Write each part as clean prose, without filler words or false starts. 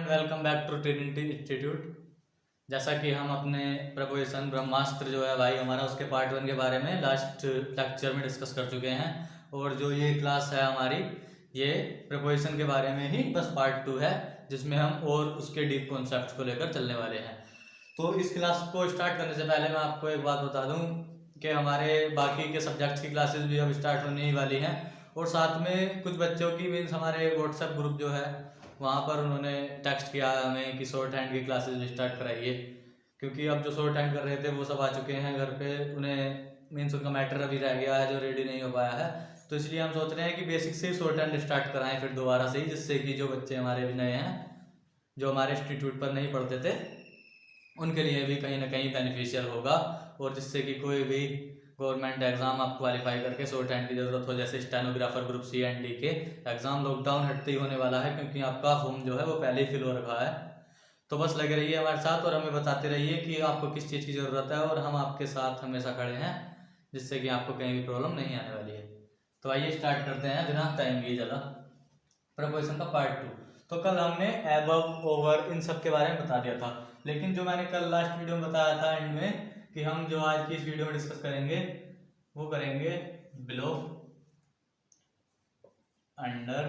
And welcome back to Trinity Institute. जैसा कि हम अपने प्रपोजिशन ब्रह्मास्त्र जो है भाई हमारा उसके पार्ट 1 के बारे में लास्ट लेक्चर में डिस्कस कर चुके हैं, और जो ये क्लास है हमारी ये प्रपोजिशन के बारे में ही बस पार्ट 2 है, जिसमें हम और उसके डीप कॉन्सेप्ट्स को लेकर चलने वाले हैं। तो इस क्लास को स्टार्ट करने से पहले मैं आपको एक बात बता दूं कि हमारे बाकी के सब्जेक्ट्स की क्लासेस भी अब स्टार्ट होने ही वाली हैं, और साथ में कुछ बच्चों की मीन्स हमारे व्हाट्सएप ग्रुप जो है वहाँ पर उन्होंने टेक्स्ट किया हमें कि शॉर्ट हैंड की क्लासेस स्टार्ट कराइए, क्योंकि अब जो शॉर्ट हैंड कर रहे थे वो सब आ चुके हैं घर पे, उन्हें मीन्स उनका मैटर अभी रह गया है जो रेडी नहीं हो पाया है। तो इसलिए हम सोच रहे हैं कि बेसिक से ही शॉर्ट हैंड स्टार्ट कराएं फिर दोबारा से ही, जिससे कि जो बच्चे हमारे भी नए हैं जो हमारे इंस्टीट्यूट पर नहीं पढ़ते थे उनके लिए भी कहीं ना कहीं बेनिफिशियल होगा, और जिससे कि कोई भी गवर्नमेंट एग्जाम आप क्वालिफाई करके शॉर्ट हैंड की जरूरत हो, जैसे stenographer group C and D के एग्जाम लॉकडाउन हटते ही होने वाला है, क्योंकि आपका फॉर्म जो है वो पहले ही फिल हो रखा है। तो बस लगे रहिए हमारे साथ और हमें बताते रहिए कि आपको किस चीज़ की ज़रूरत है, और हम आपके साथ हमेशा खड़े हैं, जिससे कि आपको कहीं भी प्रॉब्लम नहीं आने वाली है। तो आइए स्टार्ट करते हैं बिना टाइम लिए ज़्यादा प्रपोजिशन का पार्ट 2। तो कल हमने एबव ओवर इन सब के बारे में बता दिया था, लेकिन जो मैंने कल लास्ट वीडियो में बताया था एंड में कि हम जो आज की इस वीडियो में डिस्कस करेंगे वो करेंगे बिलो, अंडर,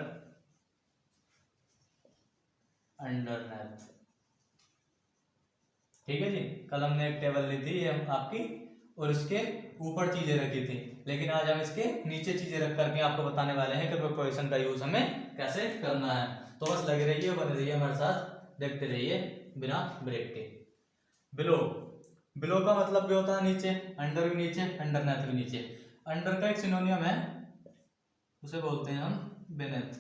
अंडरनेथ। ठीक है जी। कल हमने एक टेबल ली थी ये आपकी, और इसके ऊपर चीजें रखी थी, लेकिन आज हम इसके नीचे चीजें रख करके आपको बताने वाले हैं कि प्रोपोजिशन का यूज हमें कैसे करना है। तो बस लगे रहिए, बने रहिए हमारे साथ, देखते रहिए बिना ब्रेक के। बिलो, बिलो का मतलब भी होता है नीचे, अंडर भी नीचे, अंडरनेथ भी नीचे। अंडर का एक सिनोनियम है, उसे बोलते हैं हम बेनेथ।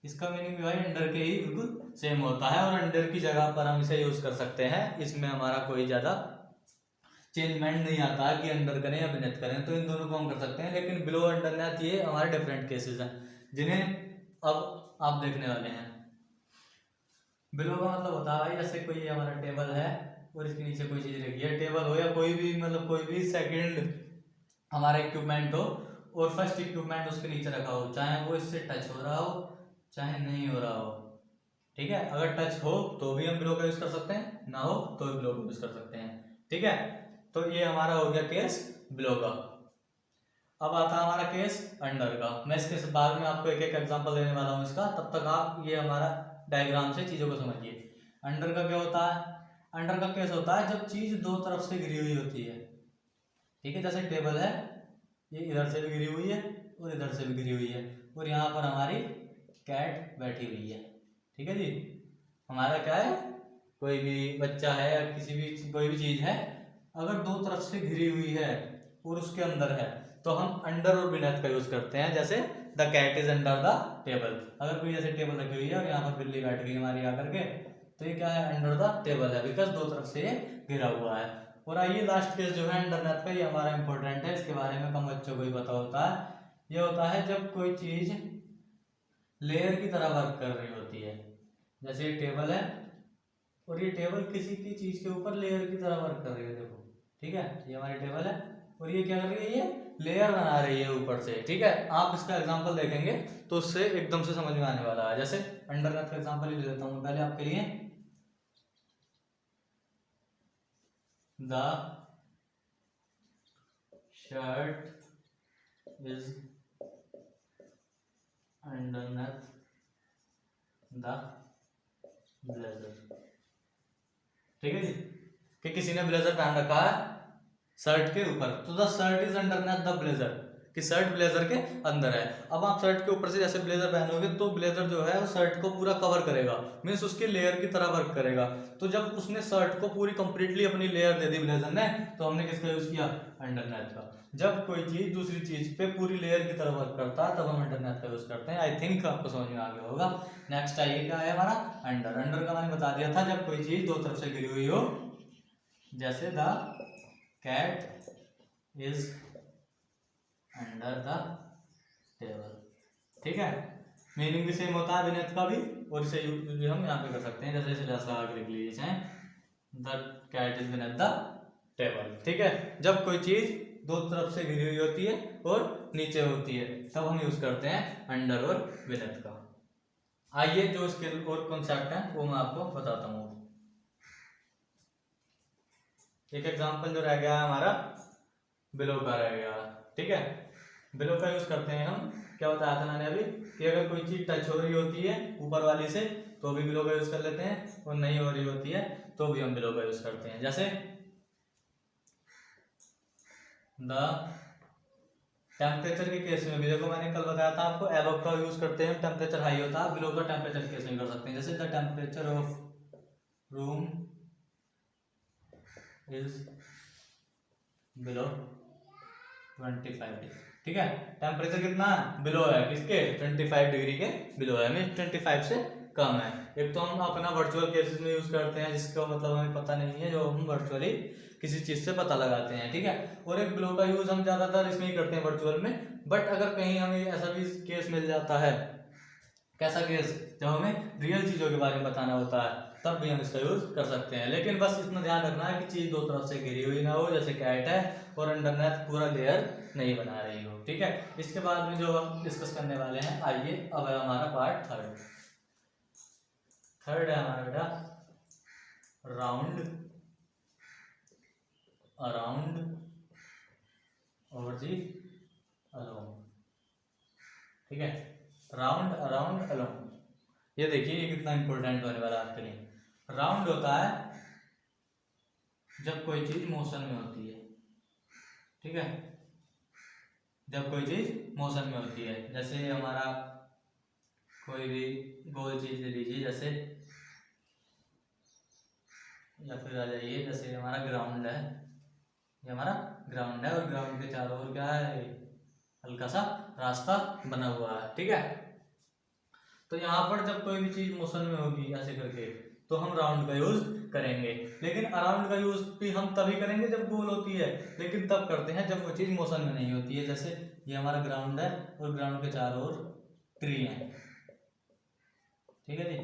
इसका मीनिंग भी भाई अंडर के ही बिल्कुल सेम होता है, और अंडर की जगह पर हम इसे यूज कर सकते हैं। इसमें हमारा कोई ज्यादा चेंजमेंट नहीं आता कि अंडर करें या बेनेथ करें, तो इन दोनों को हम कर सकते हैं। लेकिन बिलो, अंडरनेथ ये हमारे डिफरेंट केसेस हैं जिन्हें अब आप देखने वाले हैं। बिलो का मतलब होता है भाई जैसे कोई हमारा टेबल है और इसके नीचे कोई चीज रखी है, टेबल हो या कोई भी मतलब कोई भी सेकंड हमारा इक्विपमेंट हो, और फर्स्ट इक्विपमेंट उसके नीचे रखा हो, चाहे वो इससे टच हो रहा हो चाहे नहीं हो रहा हो। ठीक है, अगर टच हो तो भी हम बिलो का यूज कर सकते हैं, ना हो तो भी बिलो का यूज कर सकते हैं। ठीक है, तो ये हमारा हो गया केस बिलो का। अब आता है हमारा केस अंडर का। मैं इसके बाद में आपको एक एक एग्जांपल देने वाला हूँ इसका, तब तक आप ये हमारा डायग्राम से चीजों को समझिए। अंडर का क्या होता है? अंडर का केस होता है जब चीज दो तरफ से घिरी हुई होती है। ठीक है, जैसे टेबल है, ये इधर से भी घिरी हुई है और इधर से भी घिरी हुई है, और यहाँ पर हमारी कैट बैठी हुई है। ठीक है जी, हमारा क्या है, कोई भी बच्चा है या किसी भी कोई भी चीज है अगर दो तरफ से घिरी हुई है और उसके अंदर है, तो हम अंडर और बिनेथ का यूज करते हैं। जैसे the cat is under the table, अगर कोई ऐसे टेबल रखी हुई है और यहाँ पर बिल्ली बैठ गई हमारी आकर के, तो ये क्या है, अंडर द टेबल है, बिकॉज दो तरफ से ये घिरा हुआ है। और आइए लास्ट केस जो है अंडरनेथ का, ये हमारा इंपॉर्टेंट है, इसके बारे में कम बच्चों को ही पता होता है। ये होता है जब कोई चीज लेयर की तरह वर्क कर रही होती है। जैसे ये टेबल है और ये टेबल किसी की चीज के ऊपर लेयर की तरह वर्क कर रही है, देखो। ठीक है, ये हमारी टेबल है और ये क्या कर रही है, ये लेयर बना रही है ऊपर से। ठीक है, आप इसका एग्जांपल देखेंगे तो उससे एकदम से समझ में आने वाला है। जैसे अंडरनेथ का एग्जांपल ही ले लेता हूँ पहले आपके लिए। The shirt is underneath the blazer. ठीक है जी, कि किसी ने ब्लेजर पहन रखा है शर्ट के ऊपर, तो the shirt is underneath the blazer, कि शर्ट ब्लेजर के अंदर है। अब आप शर्ट के ऊपर से जैसे ब्लेजर पहनोगे तो ब्लेजर जो है वो शर्ट को पूरा कवर करेगा, मीन्स उसकी लेयर की तरह वर्क करेगा। तो जब उसने शर्ट को पूरी कंप्लीटली अपनी लेयर दे दी ब्लेजर ने, तो हमने किसका यूज किया, अंडरनेथ का। जब कोई चीज दूसरी चीज पे पूरी लेयर की तरह वर्क करता है तब हम अंडरनेथ का यूज करते हैं। आई थिंक आपको समझ में आ गया होगा। नेक्स्ट आइए, क्या है हमारा अंडर। अंडर का मैंने बता दिया था जब कोई चीज दो तरफ से घिरी हुई हो, जैसे the cat is under the table. ठीक है, मीनिंग भी सेम होता है बिनेथ का भी, और इसे यूज भी हम यहाँ पे कर सकते हैं। जैसे इसे लगा के लिख लीजिए, the cat is beneath the table. ठीक है, जब कोई चीज दो तरफ से घिरी हुई होती है और नीचे होती है तब हम यूज करते हैं अंडर और बिनेथ का। आइए जो इसके और कॉन्सेप्ट है वो मैं आपको बताता हूँ। एक एग्जांपल जो रह गया है हमारा बिलो का रह गया, ठीक है। बिलो का यूज करते हैं हम, क्या बताया था मैंने अभी कि अगर कोई चीज टच हो रही होती है ऊपर वाली से तो भी बिलो का यूज कर लेते हैं, और नहीं हो रही होती है तो भी हम बिलो का यूज करते हैं। जैसे द टेम्परेचर के केस में भी देखो मैंने कल बताया था आपको, एबव का यूज करते हैं टेम्परेचर हाई होता है, बिलो का टेम्परेचर केस में कर सकते हैं। जैसे the temperature of room is below 25 degree, ठीक है। टेम्परेचर कितना बिलो है, किसके 25 डिग्री के बिलो है, मीन 25 से कम है। एक तो हम अपना वर्चुअल केसेस में यूज करते हैं जिसका मतलब हमें पता नहीं है, जो हम वर्चुअली किसी चीज से पता लगाते हैं, ठीक है। और एक बिलो का यूज हम ज्यादातर इसमें ही करते हैं वर्चुअल में, बट अगर कहीं हमें ऐसा भी केस मिल जाता है, कैसा केस, जब हमें रियल चीजों के बारे में बताना होता है तब भी हम इसका यूज कर सकते हैं। लेकिन बस इतना ध्यान रखना है कि चीज दो तरफ से घिरी हुई ना हो, जैसे कैट है और अंडरनेथ पूरा लेयर नहीं बना रही हो, ठीक है। इसके बाद में जो हम डिस्कस करने वाले हैं, आइए अब है हमारा पार्ट थर्ड है हमारा बेटा राउंड अराउंड और जी अलोंग, ठीक है। राउंड अराउंड अलोंग, ये देखिए ये कितना इंपॉर्टेंट होने वाला है आपके लिए। राउंड होता है जब कोई चीज मोशन में होती है, ठीक है, जब कोई चीज मोशन में होती है। जैसे हमारा कोई भी गोल चीज ले लीजिए, जैसे या फिर आ जाइए, जैसे हमारा ग्राउंड है, ये हमारा ग्राउंड है और ग्राउंड के चारों ओर क्या है, हल्का सा रास्ता बना हुआ है, ठीक है। तो यहाँ पर जब कोई भी चीज मोशन में होगी ऐसे करके तो हम राउंड का यूज करेंगे, लेकिन अराउंड का यूज भी हम तभी करेंगे जब गोल होती है, लेकिन तब करते हैं जब वो चीज मोशन में नहीं होती है। जैसे ये हमारा ग्राउंड है और ग्राउंड के चारों ओर ट्री है, ठीक है जी।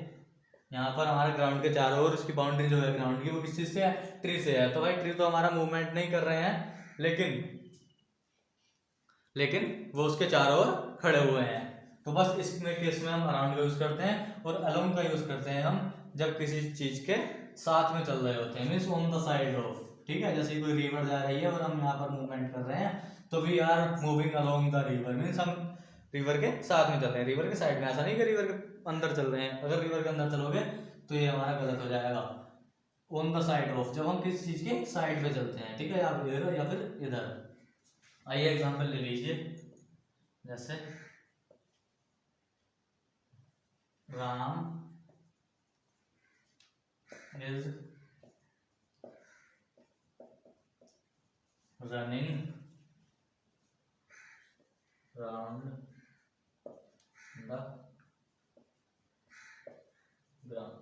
यहाँ पर हमारे ग्राउंड के चारों ओर इसकी बाउंड्री जो है ग्राउंड की वो किस चीज से है, ट्री से है। तो भाई ट्री तो हमारा मूवमेंट नहीं कर रहे हैं, लेकिन वो उसके चारों ओर खड़े हुए हैं। तो बस इसमें केस में हम अराउंड का यूज करते हैं, और अलोंग का यूज करते हैं हम जब किसी चीज के साथ में चल रहे होते हैं, means on the side of, ठीक है। जैसे कोई रिवर जा रही है और हम यहाँ पर मूवमेंट कर रहे हैं तो we are moving along the river, means हम रिवर के साथ में चल रहे हैं, रिवर के साइड में। ऐसा नहीं कि रिवर के अंदर चल रहे हैं, अगर रिवर के अंदर चलोगे तो ये हमारा गलत हो जाएगा। ऑन द साइड ऑफ, जब हम किसी चीज के साइड में चलते हैं, ठीक है, आप इधर या फिर इधर। आइए एग्जांपल ले लीजिए, जैसे Ram is running round the ground,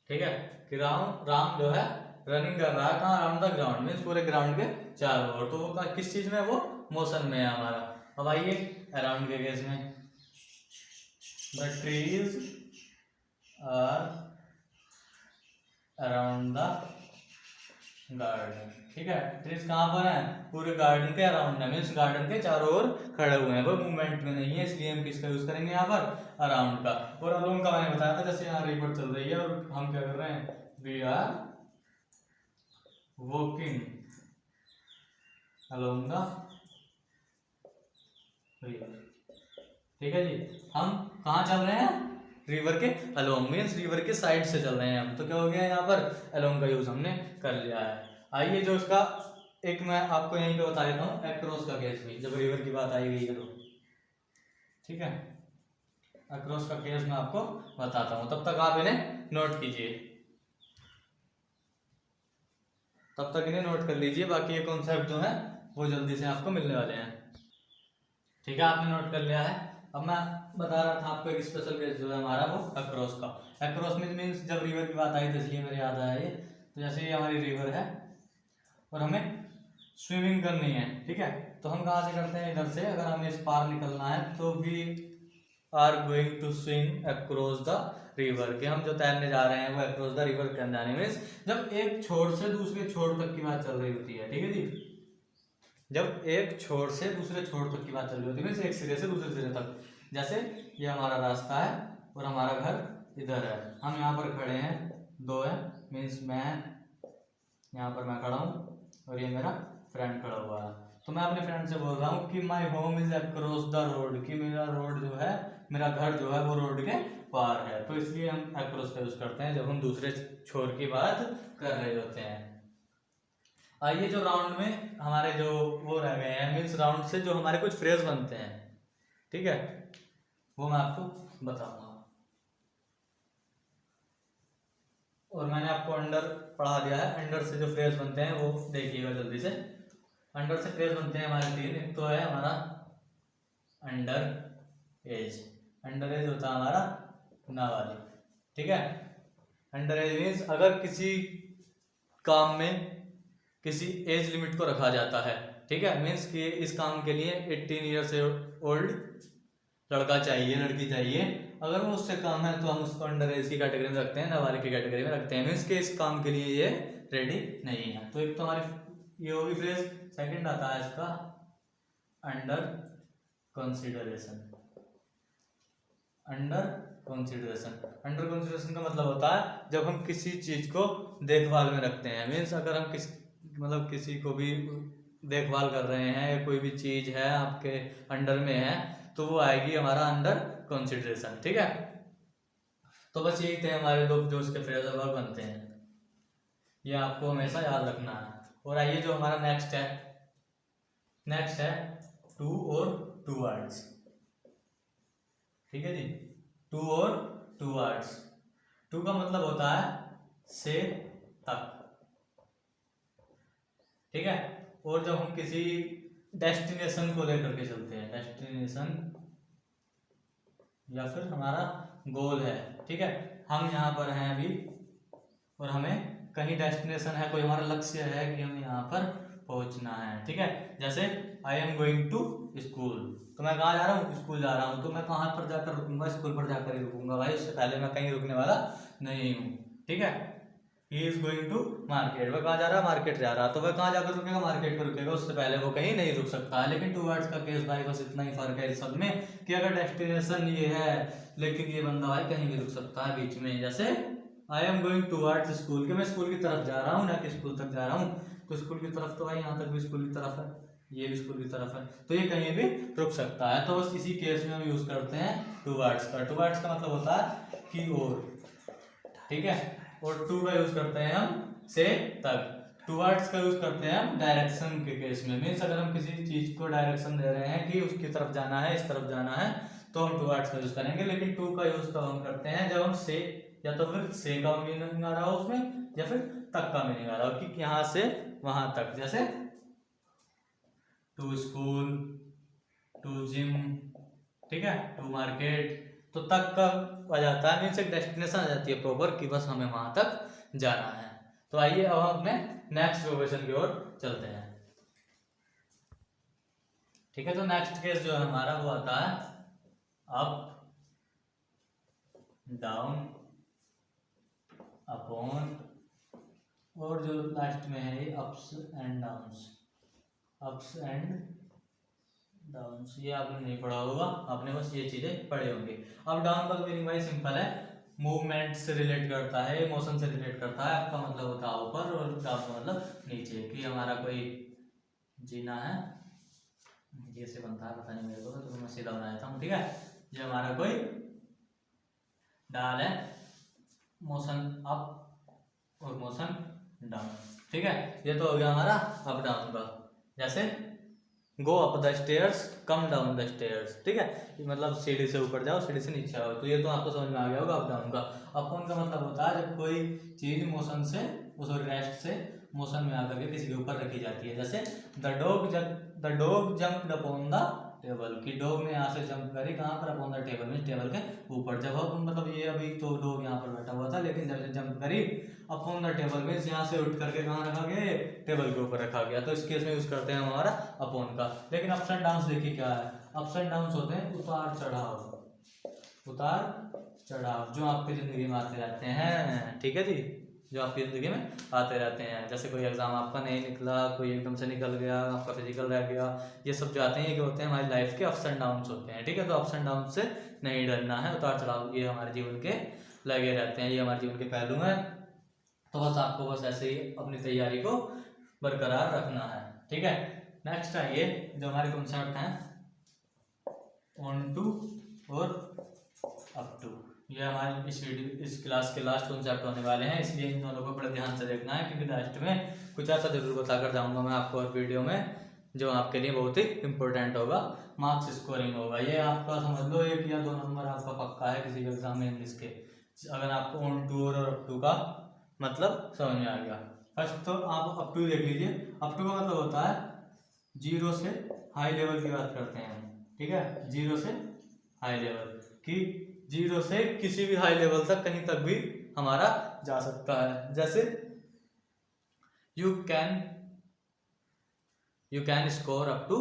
ठीक है। कि राम जो है रनिंग कर रहा है कहाँ, अराउंड द ग्राउंड, मीन्स पूरे ग्राउंड के चारों ओर। तो वो किस चीज में, वो मोशन में है हमारा। अब आइए अराउंड के केस में, the trees are around the garden, ठीक है। ट्रीज कहाँ पर है, पूरे गार्डन के अराउंड है, मीन्स गार्डन के चारों ओर खड़े हुए हैं, वो मूवमेंट में नहीं है, इसलिए हम किसका यूज करेंगे यहाँ पर, अराउंड का। और अलोंग का मैंने बताया था, जैसे यहाँ रिवर चल रही है और हम क्या कर रहे हैं, we are walking along the river, ठीक है जी। हम कहाँ चल रहे हैं, रिवर के अलोंग, मीन्स रिवर के साइड से चल रहे हैं हम। तो क्या हो गया यहाँ पर, अलोंग का यूज हमने कर लिया है। आइए जो इसका एक मैं आपको यहीं पे बता देता हूँ, अक्रॉस का केस भी, जब रिवर की बात आई गई है तो, ठीक है, अक्रॉस का केस मैं आपको बताता हूँ, तब तक आप इन्हें नोट कीजिए, तब तक इन्हें नोट कर लीजिए। बाकी ये कॉन्सेप्ट जो है वो जल्दी से आपको मिलने वाले हैं, ठीक है। आपने नोट कर लिया है। अब मैं बता रहा था आपको एक स्पेशल केस जो है हमारा वो अक्रॉस का। अक्रॉस मीन्स जब रिवर की बात आई तो इसलिए मेरे याद आया ये। तो जैसे ये हमारी रिवर है और हमें स्विमिंग करनी है, ठीक है, तो हम कहाँ से करते हैं, इधर से। अगर हमें इस पार निकलना है तो we are going to swim across the river, कि हम जो तैरने जा रहे हैं वो अक्रॉस द रिवर करने जाने, मीन्स जब एक छोर से दूसरे छोर तक की बात चल रही होती है, ठीक है जी। जब एक छोर से दूसरे छोर तक की बात चल रही होती है, मीन्स एक सिरे से दूसरे सिरे तक। जैसे ये हमारा रास्ता है और हमारा घर इधर है, हम यहाँ पर खड़े हैं, 2 है, मीन्स मैं यहाँ पर मैं खड़ा हूँ और ये मेरा फ्रेंड खड़ा हुआ है। तो मैं अपने फ्रेंड से बोल रहा हूँ कि my home is across the road, कि मेरा रोड जो है, मेरा घर जो है वो रोड के पार है। तो इसलिए हम अक्रॉस का यूज करते हैं जब हम दूसरे छोर की बात कर रहे होते हैं। आइए जो राउंड में हमारे जो वो रह गए हैं, मीन्स राउंड से जो हमारे कुछ फ्रेज बनते हैं, ठीक है, वो मैं आपको बताऊंगा। और मैंने आपको अंडर पढ़ा दिया है, अंडर से जो फ्रेज बनते हैं वो देखिएगा जल्दी से। अंडर से फ्रेज बनते हैं हमारे 3, एक तो है हमारा अंडर एज, अंडर एज होता है हमारा नाबालिग, ठीक है। अंडर एज मीन्स अगर किसी काम में किसी एज लिमिट को रखा जाता है, ठीक है, मीन्स कि इस काम के लिए 18 ईयर से ओल्ड लड़का चाहिए, लड़की चाहिए, अगर वो उससे कम है तो हम उसको अंडर एज की कैटेगरी में रखते हैं, नाबालिग की कैटेगरी में रखते हैं, मीन्स कि इस काम के लिए ये रेडी नहीं है। तो एक तो हमारी ये होगी फ्रेज। सेकंड आता है इसका under consideration. Under consideration, under consideration का मतलब होता है जब हम किसी चीज को देखभाल में रखते हैं, मीन्स अगर हम किसी को भी देखभाल कर रहे हैं या कोई भी चीज है आपके अंडर में है तो वो आएगी हमारा अंडर कंसिडरेशन, ठीक है। तो बस यही थे हमारे दो जो उसके फ्रेजल वर्ब बनते हैं, ये आपको हमेशा याद रखना है। और आइए जो हमारा नेक्स्ट है टू और टूवर्ड्स, ठीक है जी, टू और टूवर्ड्स। टू का मतलब होता है से तक, ठीक है। और जब हम किसी डेस्टिनेशन को लेकर के चलते हैं, डेस्टिनेशन या फिर हमारा गोल है, ठीक है, हम यहाँ पर हैं अभी और हमें कहीं डेस्टिनेशन है, कोई हमारा लक्ष्य है कि हमें यहाँ पर पहुँचना है, ठीक है। जैसे I am going to school, तो मैं कहाँ जा रहा हूँ, स्कूल जा रहा हूँ, तो मैं कहाँ पर जाकर रुकूंगा, स्कूल पर जाकर ही रुकूंगा भाई, उससे पहले मैं कहीं रुकने वाला नहीं हूँ, ठीक है। He is going to market, वह कहाँ जा रहा है, मार्केट जा रहा है, तो वह कहाँ जाकर रुकेगा, मार्केट पर रुकेगा, उससे पहले वो कहीं नहीं रुक सकता है। लेकिन टूवर्ड्स का केस भाई बस इतना ही फर्क है इस सब में कि अगर डेस्टिनेशन ये है लेकिन ये बंदा भाई कहीं भी रुक सकता है बीच में। जैसे I am going towards school, कि मैं स्कूल की तरफ जा रहा हूँ, ना कि स्कूल तक जा रहा हूँ, तो स्कूल की तरफ तो भाई यहाँ तक भी स्कूल की तरफ है, ये भी स्कूल की तरफ है, तो ये कहीं भी रुक सकता है। तो बस इसी केस में हम यूज करते हैं टूवर्ड्स का। टूवर्ड्स का मतलब होता है कि ओर, ठीक है, और टू का यूज करते हैं हम से तक। टूवर्ड्स का यूज करते हैं हम डायरेक्शन के केस में, मीन्स अगर हम किसी चीज को डायरेक्शन दे रहे हैं कि उसकी तरफ जाना है, इस तरफ जाना है, तो हम टूवर्ड्स का यूज करेंगे। लेकिन टू का यूज तब हम करते हैं जब हम से या तो फिर से का मीनिंग आ रहा हो उसमें या फिर तक का मीनिंग आ रहा हो कि यहाँ से वहां तक। जैसे टू स्कूल, टू जिम, ठीक है, टू मार्केट, तो तक का आ जाता है, मीन्स एक डेस्टिनेशन आ जाती है प्रॉपर कि बस हमें वहां तक जाना है। तो आइए अब हम अपने नेक्स्ट प्रोफेशन की ओर चलते हैं, ठीक है। तो नेक्स्ट केस जो है हमारा वो आता है अप, डाउन, अपॉन, और जो लास्ट में है ये ups and downs, ups and downs. ये आपने नहीं पढ़ा होगा, आपने बस ये चीजें पढ़े होंगे। अब डाउन का मीनिंग भाई सिंपल है, मूवमेंट से रिलेट करता है, मोशन से रिलेट करता है। आपका मतलब होता है ऊपर और डाउन का मतलब नीचे, कि हमारा कोई जीना है, ये से बनता है पता नहीं मेरे को, तो मैं सीधा बना देता हूँ, ठीक है। ये हमारा कोई डाल है, मोशन अप और मोशन डाउन, ठीक है। ये तो हो गया हमारा अप डाउन का। जैसे go up the stairs, come down the stairs, ठीक है, मतलब सीढ़ी से ऊपर जाओ, सीढ़ी से नीचे आओ, तो ये तो आपको समझ में आ गया होगा अप डाउन का। अपॉन का मतलब होता है जब कोई चीज मोशन से, सॉरी रेस्ट से मोशन में आकर के किसी के ऊपर रखी जाती है। जैसे the dog jumped upon the table, कि डॉग ने यहाँ से जंप करी कहाँ पर, अपॉन द टेबल में टेबल के ऊपर। जब हम मतलब ये अभी तो डॉग यहाँ पर बैठा हुआ था, लेकिन जब जंप करी अपॉन द टेबल में यहाँ से उठ करके कहाँ रखा गया, टेबल के ऊपर रखा गया, तो इस केस में यूज करते हैं हमारा अपॉन का। लेकिन अप्स एंड डाउन्स देखिए क्या है, अप्स एंड डाउन्स होते हैं उतार चढ़ाव, उतार चढ़ाव जो आपकी जिंदगी में आते रहते हैं, ठीक है जी, जो आपकी जिंदगी में आते रहते हैं। जैसे कोई एग्जाम आपका नहीं निकला, कोई एकदम से निकल गया, आपका फिजिकल रह गया, ये सब जो आते हैं ये क्या होते हैं, हमारी लाइफ के अप्स एंड डाउन्स होते हैं, ठीक है। तो अप्स एंड डाउन से नहीं डरना है, उतार चढ़ाव ये हमारे जीवन के लगे रहते हैं। ये हमारे जीवन के पहलू हैं। तो बस आपको बस ऐसे ही अपनी तैयारी को बरकरार रखना है, ठीक है। नेक्स्ट आइए, जो हमारे कॉन्सेप्ट हैं ऑन टू और अप टू, ये हमारे इस क्लास के लास्ट कॉन्सेप्ट होने वाले हैं, इसलिए इन दोनों को बड़े ध्यान से देखना है, क्योंकि लास्ट में कुछ ऐसा जरूर बताकर जाऊंगा मैं आपको और वीडियो में जो आपके लिए बहुत ही इंपॉर्टेंट होगा, मार्क्स स्कोरिंग होगा। ये आपका समझ लो 1 या 2 नंबर आपका पक्का है किसी एग्जाम में इंग्लिश के, अगर आपको ऑन टू और अप टू का मतलब समझ में आ गया। फर्स्ट तो आप अप टू देख लीजिए। अप टू का मतलब होता है 0 से हाई लेवल की बात करते हैं हम, ठीक है। 0 से हाई लेवल कि 0 से किसी भी हाई लेवल तक कहीं तक भी हमारा जा सकता है। जैसे you can score up to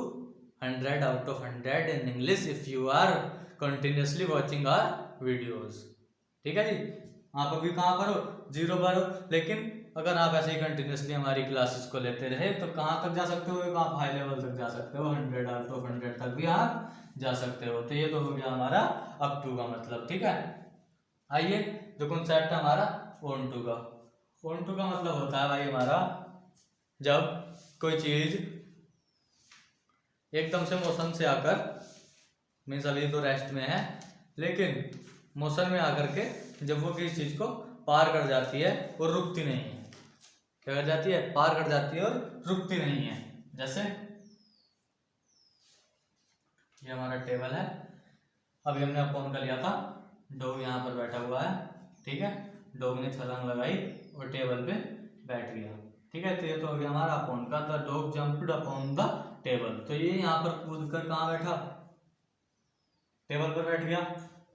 100 out of 100 in English if you are continuously watching our videos, ठीक है जी। आप अभी कहाँ पर हो, 0 पर हो, लेकिन अगर आप ऐसे ही कंटिन्यूसली हमारी क्लासेस को लेते रहे तो कहाँ तक जा सकते हो, आप हाई लेवल तक जा सकते हो, 100 out of 100 तक भी आप जा सकते हो। तो ये तो हो गया हमारा अप टू का मतलब, ठीक है। आइए, जो कॉन्सेप्ट है हमारा ऑन टू का। ऑन टू का मतलब होता है भाई हमारा जब कोई चीज एकदम से मोशन से आकर, मीन्स अभी तो रेस्ट में है, लेकिन मोशन में आकर के जब वो किसी चीज को पार कर जाती है और रुकती नहीं है, क्या कर जाती है, पार कर जाती है और रुकती नहीं है। जैसे ये हमारा टेबल है, अभी हमने अपॉन कर लिया था, डॉग यहाँ पर बैठा हुआ है, ठीक है। डॉग ने छलांग लगाई और टेबल पे बैठ गया, ठीक है। तो ये तो हो गया हमारा अपॉन का, the dog jumped upon the table. तो ये यहाँ पर कूद कर कहाँ बैठा, टेबल पर बैठ गया।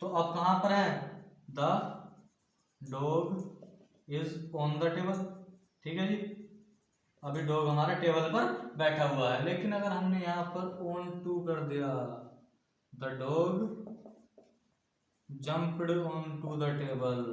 तो अब कहाँ पर है, the dog is on the table, ठीक है जी। अभी डॉग हमारा टेबल पर बैठा हुआ है, लेकिन अगर हमने यहाँ पर ऑन टू कर दिया, the dog jumped on to the table,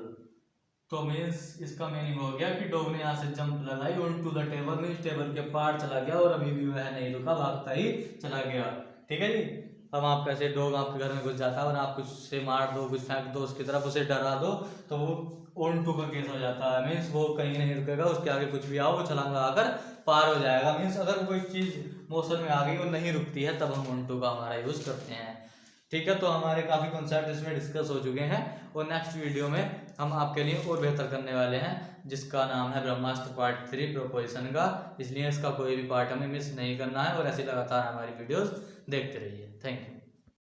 तो मीन्स इसका मीनिंग हो गया कि डॉग ने यहाँ से जंप लगाई on to the table, means table के पार चला गया और अभी भी वह नहीं रुका, भागता ही चला गया, ठीक है जी। अब आप कैसे, डॉग आपके घर में घुस जाता है और आप कुछ से मार दो, कुछ फेंक दो उसकी तरफ, उसे डरा दो, तो वो ऑन टू का केस हो जाता है। मीन्स वो कहीं नहीं रुकेगा, उसके आगे कुछ भी आओ वो छलांग लगाकर पार हो जाएगा। मीन्स अगर कोई चीज मोशन में आ गई और नहीं रुकती है तब हम ऑन टू का हमारा यूज करते हैं, ठीक है। तो हमारे काफी कॉन्सेप्ट इसमें डिस्कस हो चुके हैं और नेक्स्ट वीडियो में हम आपके लिए और बेहतर करने वाले हैं, जिसका नाम है ब्रह्मास्त्र पार्ट 3 प्रोपोजिशन का। इसलिए इसका कोई भी पार्ट हमें मिस नहीं करना है और ऐसे लगातार हमारी वीडियोस देखते रहिए। Thank you.